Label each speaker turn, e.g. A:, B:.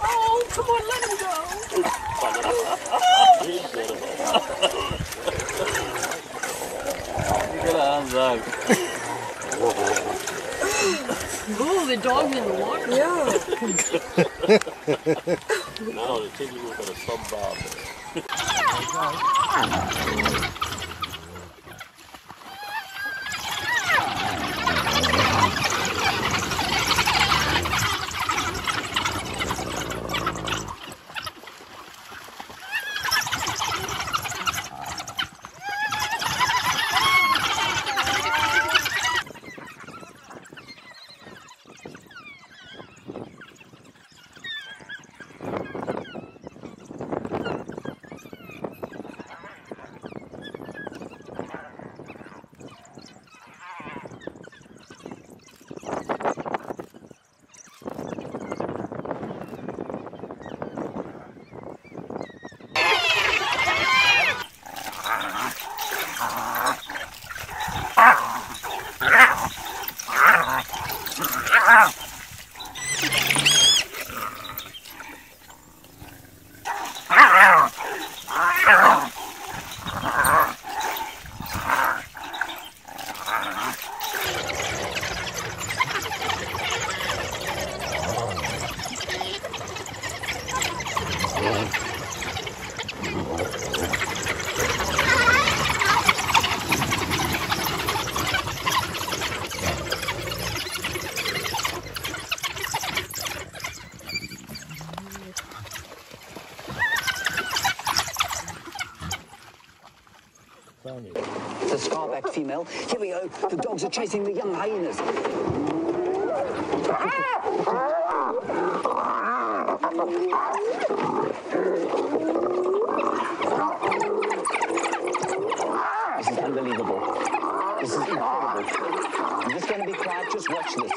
A: Oh, come on, let him go.
B: Look at that hands out.
A: Oh, the dog's in the water. Yeah.
B: No, the tickle was going to sub-bob.
C: The scar-backed female. Here we go. The dogs are chasing the young hyenas. This is unbelievable. This is incredible. I'm just going to be quiet. Just watch this.